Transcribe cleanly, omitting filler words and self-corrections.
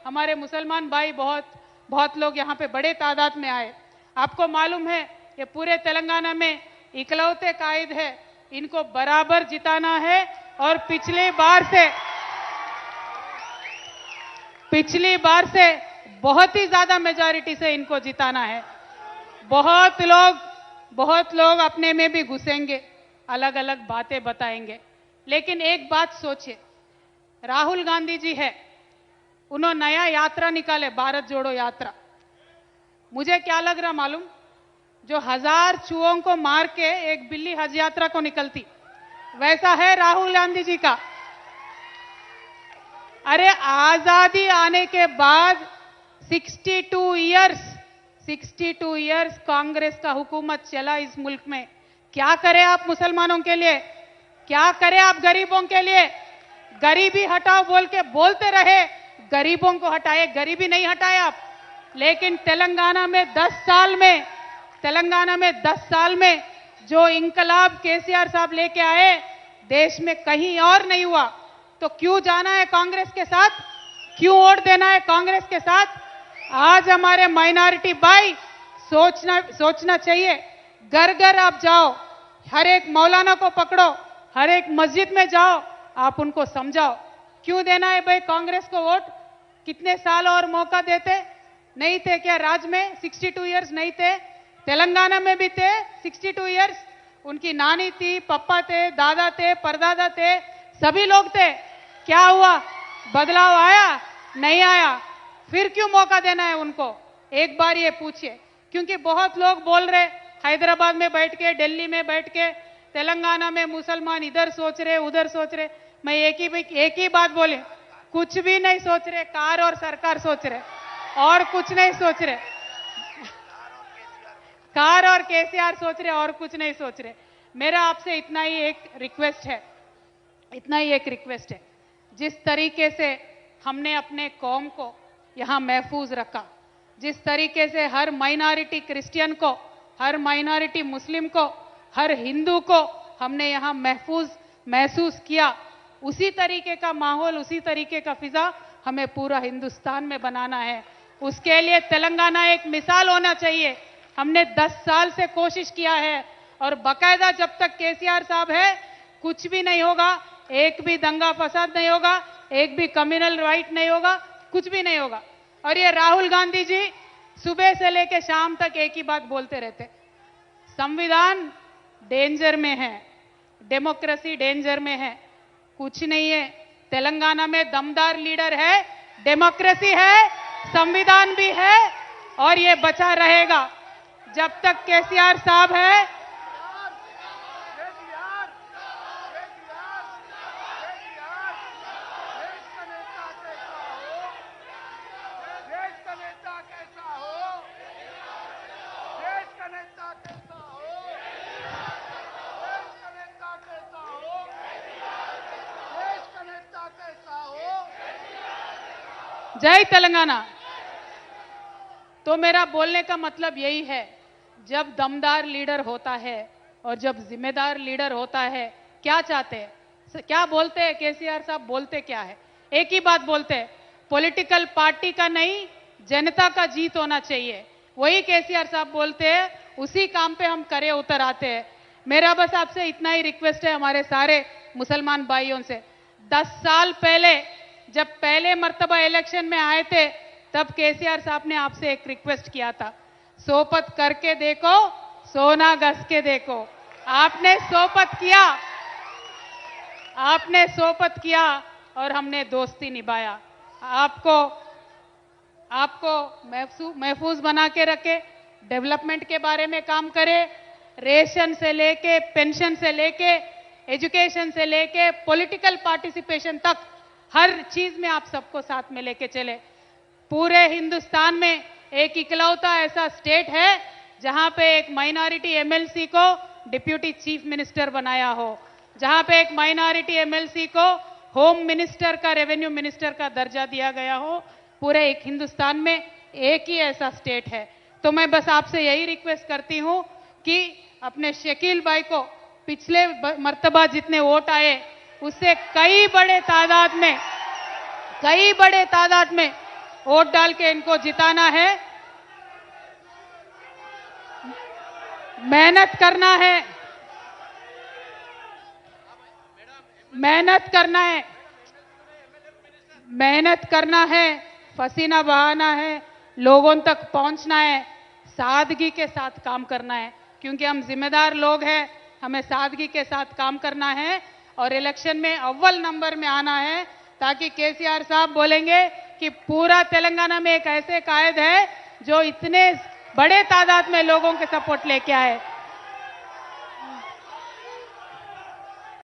हमारे मुसलमान भाई बहुत लोग यहाँ पे बड़े तादाद में आए। आपको मालूम है ये पूरे तेलंगाना में इकलौते कायद है, इनको बराबर जिताना है और पिछली बार से बहुत ही ज्यादा मेजॉरिटी से इनको जिताना है। बहुत लोग अपने में भी घुसेंगे, अलग अलग बातें बताएंगे, लेकिन एक बात सोचिए, राहुल गांधी जी है, उन्होंने नया यात्रा निकाले, भारत जोड़ो यात्रा। मुझे क्या लग रहा मालूम, जो 1000 चूहों को मार के एक बिल्ली हज यात्रा को निकलती, वैसा है राहुल गांधी जी का। अरे आजादी आने के बाद 62 इयर्स कांग्रेस का हुकूमत चला इस मुल्क में। क्या करें आप मुसलमानों के लिए, क्या करें आप गरीबों के लिए? गरीबी हटाओ बोल के बोलते रहे, गरीबों को हटाए, गरीबी नहीं हटाए आप। लेकिन तेलंगाना में 10 साल में जो इंकलाब केसीआर साहब लेके आए, देश में कहीं और नहीं हुआ। तो क्यों जाना है कांग्रेस के साथ, क्यों वोट देना है कांग्रेस के साथ? आज हमारे माइनॉरिटी भाई सोचना चाहिए। घर घर आप जाओ, हर एक मौलाना को पकड़ो, हर एक मस्जिद में जाओ, आप उनको समझाओ क्यों देना है भाई कांग्रेस को वोट। कितने साल और मौका देते? नहीं थे क्या राज में 62 इयर्स नहीं थे? तेलंगाना में भी थे 62 इयर्स। उनकी नानी थी, पापा थे, दादा थे, परदादा थे, सभी लोग थे। क्या हुआ? बदलाव आया? नहीं आया। फिर क्यों मौका देना है उनको? एक बार ये पूछिए। क्योंकि बहुत लोग बोल रहे, हैदराबाद में बैठ के, दिल्ली में बैठ के, तेलंगाना में मुसलमान इधर सोच रहे, उधर सोच रहे। मैं एक ही बात बोली, कुछ भी नहीं सोच रहे, कार और सरकार सोच रहे, और कुछ नहीं सोच रहे। कार और केसीआर सोच रहे, और कुछ नहीं सोच रहे। मेरा आपसे इतना ही एक रिक्वेस्ट है, जिस तरीके से हमने अपने कौम को यहां महफूज रखा, जिस तरीके से हर माइनॉरिटी क्रिश्चियन को, हर माइनॉरिटी मुस्लिम को, हर हिंदू को हमने यहां महसूस किया, उसी तरीके का माहौल, उसी तरीके का फिजा हमें पूरा हिंदुस्तान में बनाना है। उसके लिए तेलंगाना एक मिसाल होना चाहिए। हमने 10 साल से कोशिश किया है, और बाकायदा जब तक केसीआर साहब है कुछ भी नहीं होगा, एक भी दंगा फसाद नहीं होगा, एक भी कम्युनल राइट नहीं होगा, कुछ भी नहीं होगा। और ये राहुल गांधी जी सुबह से लेकर शाम तक एक ही बात बोलते रहते, संविधान डेंजर में है, डेमोक्रेसी डेंजर में है। कुछ नहीं है, तेलंगाना में दमदार लीडर है, डेमोक्रेसी है, संविधान भी है, और ये बचा रहेगा जब तक केसीआर साहब है। जय तेलंगाना। तो मेरा बोलने का मतलब यही है, जब दमदार लीडर होता है और जब जिम्मेदार लीडर होता है, क्या चाहते हैं, क्या बोलते हैं केसीआर साहब? बोलते क्या है? एक ही बात बोलते हैं, पॉलिटिकल पार्टी का नहीं, जनता का जीत होना चाहिए। वही केसीआर साहब बोलते हैं, उसी काम पे हम करे उतर आते हैं। मेरा बस आपसे इतना ही रिक्वेस्ट है, हमारे सारे मुसलमान भाइयों से, 10 साल पहले जब पहले मर्तबा इलेक्शन में आए थे, तब केसीआर साहब ने आपसे एक रिक्वेस्ट किया था, सोपत करके देखो, सोना घस के देखो। आपने सोपत किया और हमने दोस्ती निभाया। आपको महफूज बना के रखे, डेवलपमेंट के बारे में काम करे, रेशन से लेके, पेंशन से लेके, एजुकेशन से लेके, पॉलिटिकल पार्टिसिपेशन तक, हर चीज में आप सबको साथ में लेके चले। पूरे हिंदुस्तान में एक इकलौता ऐसा स्टेट है जहां पे एक माइनॉरिटी एमएलसी को डिप्यूटी चीफ मिनिस्टर बनाया हो, जहां पे एक माइनॉरिटी एमएलसी को होम मिनिस्टर का, रेवेन्यू मिनिस्टर का दर्जा दिया गया हो। पूरे एक हिंदुस्तान में एक ही ऐसा स्टेट है। तो मैं बस आपसे यही रिक्वेस्ट करती हूं कि अपने शकील भाई को पिछले मर्तबा जितने वोट आए, उससे कई बड़े तादाद में वोट डाल के इनको जिताना है, मेहनत करना है, मेहनत करना है, मेहनत करना है, पसीना बहाना है, लोगों तक पहुंचना है, सादगी के साथ काम करना है, क्योंकि हम जिम्मेदार लोग हैं, हमें सादगी के साथ काम करना है और इलेक्शन में अव्वल नंबर में आना है, ताकि केसीआर साहब बोलेंगे कि पूरा तेलंगाना में एक ऐसे कायद है जो इतने बड़े तादाद में लोगों के सपोर्ट लेके आए।